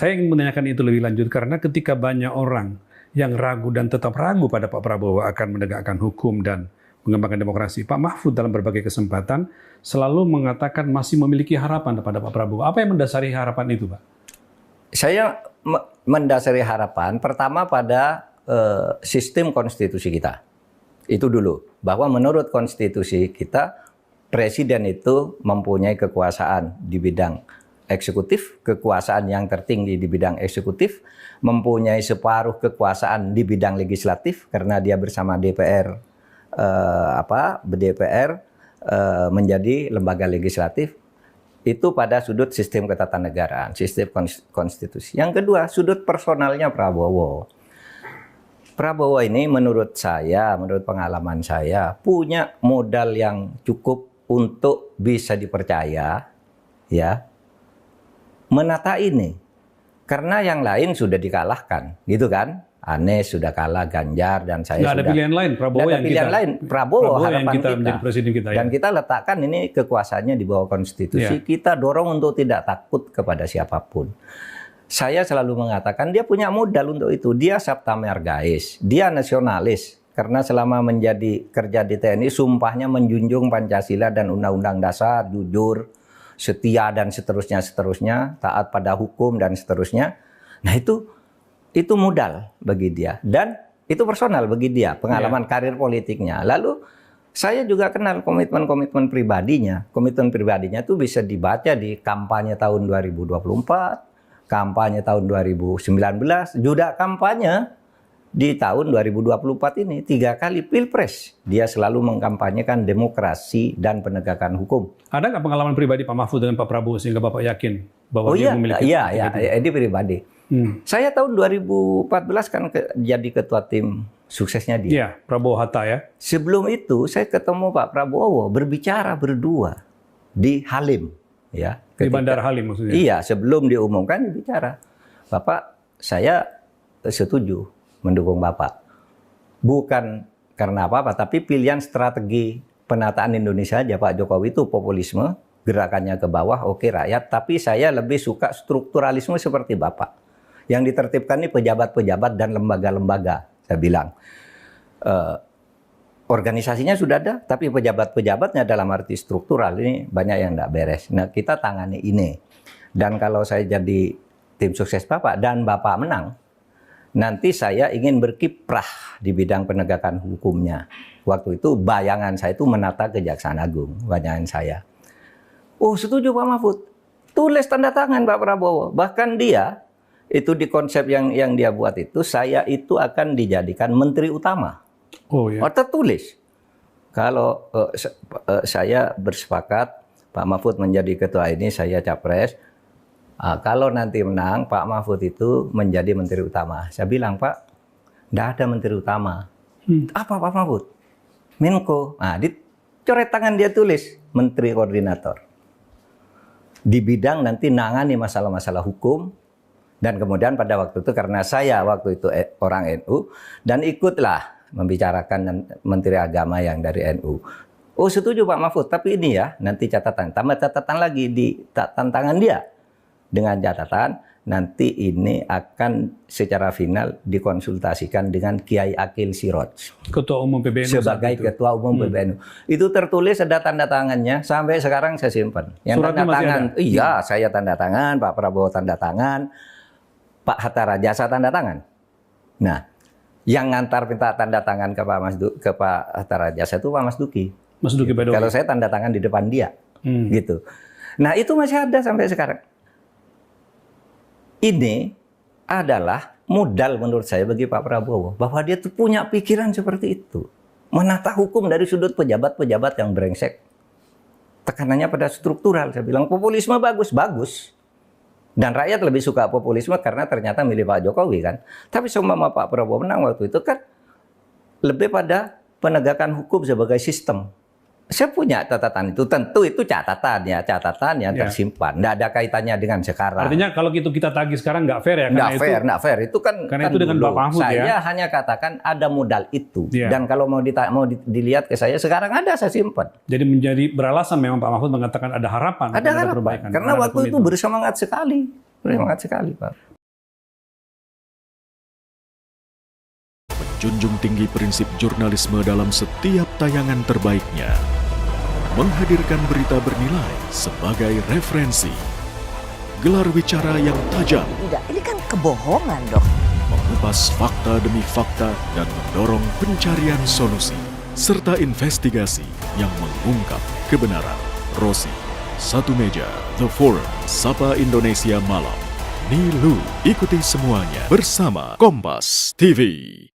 Saya ingin menanyakan itu lebih lanjut karena ketika banyak orang yang ragu dan tetap ragu pada Pak Prabowo akan menegakkan hukum dan mengembangkan demokrasi, Pak Mahfud dalam berbagai kesempatan selalu mengatakan masih memiliki harapan kepada Pak Prabowo. Apa yang mendasari harapan itu, Pak? Saya mendasari harapan pertama pada sistem konstitusi kita. Itu dulu, bahwa menurut konstitusi kita, presiden itu mempunyai kekuasaan di bidang eksekutif, kekuasaan yang tertinggi di bidang eksekutif, mempunyai separuh kekuasaan di bidang legislatif karena dia bersama DPR menjadi lembaga legislatif. Itu pada sudut sistem ketatanegaraan, sistem konstitusi. Yang kedua, sudut personalnya Prabowo. Prabowo ini menurut saya, menurut pengalaman saya, punya modal yang cukup untuk bisa dipercaya, ya, menata ini. Karena yang lain sudah dikalahkan, gitu kan? Anies sudah kalah, Ganjar, dan saya nggak sudah. ada pilihan lain, Prabowo yang pilihan kita, lain. Prabowo harapan kita menjadi presiden kita. Dan ya. kita letakkan ini kekuasaannya di bawah konstitusi. Ya. Kita dorong untuk tidak takut kepada siapapun. Saya selalu mengatakan dia punya modal untuk itu. Dia Sabta Margais, dia nasionalis. Karena selama menjadi kerja di TNI, sumpahnya menjunjung Pancasila dan Undang-Undang Dasar, jujur, setia dan seterusnya, taat pada hukum dan seterusnya. Nah itu modal bagi dia dan itu personal bagi dia, pengalaman karir politiknya. Lalu saya juga kenal komitmen-komitmen pribadinya. Komitmen pribadinya itu bisa dibaca di kampanye tahun 2024, kampanye tahun 2019, juga kampanye di tahun 2024 ini 3 kali pilpres. Dia selalu mengkampanyekan demokrasi dan penegakan hukum. Ada nggak pengalaman pribadi Pak Mahfud dengan Pak Prabowo sehingga Bapak yakin bahwa dia memiliki ini pribadi. Saya tahun 2014 kan jadi ketua tim suksesnya dia. Iya, Prabowo Hatta ya. Sebelum itu saya ketemu Pak Prabowo berbicara berdua di Halim, ya. Di Bandara Halim maksudnya. Iya, sebelum diumumkan bicara, Bapak saya setuju mendukung Bapak. Bukan karena apa-apa, tapi pilihan strategi penataan Indonesia aja Pak Jokowi itu populisme, gerakannya ke bawah, oke rakyat, tapi saya lebih suka strukturalisme seperti Bapak. Yang ditertibkan ini pejabat-pejabat dan lembaga-lembaga, saya bilang. Organisasinya sudah ada, tapi pejabat-pejabatnya dalam arti struktural ini banyak yang tidak beres. Nah, kita tangani ini. Dan kalau saya jadi tim sukses Bapak dan Bapak menang, nanti saya ingin berkiprah di bidang penegakan hukumnya. Waktu itu bayangan saya itu menata Kejaksaan Agung, bayangan saya. Oh, setuju Pak Mahfud. Tulis tanda tangan Pak Prabowo. Bahkan dia itu di konsep yang dia buat itu, saya itu akan dijadikan menteri utama. Oh ya. Tertulis. Kalau saya bersepakat Pak Mahfud menjadi ketua ini, saya capres. Kalau nanti menang, Pak Mahfud itu menjadi menteri utama. Saya bilang, Pak, tidak ada menteri utama. Apa Pak Mahfud? Menko. Nah, dicoret tangan dia tulis, menteri koordinator. Di bidang nanti nangani masalah-masalah hukum. Dan kemudian pada waktu itu, karena saya waktu itu orang NU, dan ikutlah membicarakan menteri agama yang dari NU. Oh, setuju Pak Mahfud, tapi ini ya, nanti catatan. Tambah catatan lagi di tantangan dia. Dengan catatan, nanti ini akan secara final dikonsultasikan dengan Kiai Akil Siroj. Ketua Umum PBNU. Sebagai Ketua Umum PBNU. Itu tertulis, ada tanda tangannya, sampai sekarang saya simpan. Yang Suratnya tanda tangan, ada? iya saya tanda tangan, Pak Prabowo tanda tangan, Pak Hatta Rajasa tanda tangan. Nah, yang ngantar minta tanda tangan ke Pak Hatta Rajasa itu Pak Mas Duki. Mas Duki Badowi. Kalau saya tanda tangan di depan dia. Gitu. Nah, itu masih ada sampai sekarang. Ini adalah modal menurut saya bagi Pak Prabowo. Bahwa dia tuh punya pikiran seperti itu. Menata hukum dari sudut pejabat-pejabat yang brengsek. Tekanannya pada struktural. Saya bilang populisme bagus. Dan rakyat lebih suka populisme karena ternyata milih Pak Jokowi kan. Tapi semua Pak Prabowo menang waktu itu kan lebih pada penegakan hukum sebagai sistem. Saya punya catatan itu, tentu itu catatan yang tersimpan, tidak ada kaitannya dengan sekarang. Artinya kalau itu kita tagih sekarang nggak fair ya? Nggak fair. Itu kan karena itu dengan Pak Mahfud ya. Saya hanya katakan ada modal itu, dan kalau mau dilihat ke saya sekarang ada, saya simpan. Jadi menjadi beralasan memang Pak Mahfud mengatakan ada harapan. Ada harapan, perbaikan. Karena waktu itu bersemangat sekali, Pak. menjunjung tinggi prinsip jurnalisme dalam setiap tayangan terbaiknya, menghadirkan berita bernilai sebagai referensi, gelar bicara yang tajam, Tidak, ini kan kebohongan dok. mengupas fakta demi fakta dan mendorong pencarian solusi, serta investigasi yang mengungkap kebenaran. Rosi, Satu Meja, The Forum, Sapa Indonesia Malam, Nilu, ikuti semuanya bersama Kompas TV.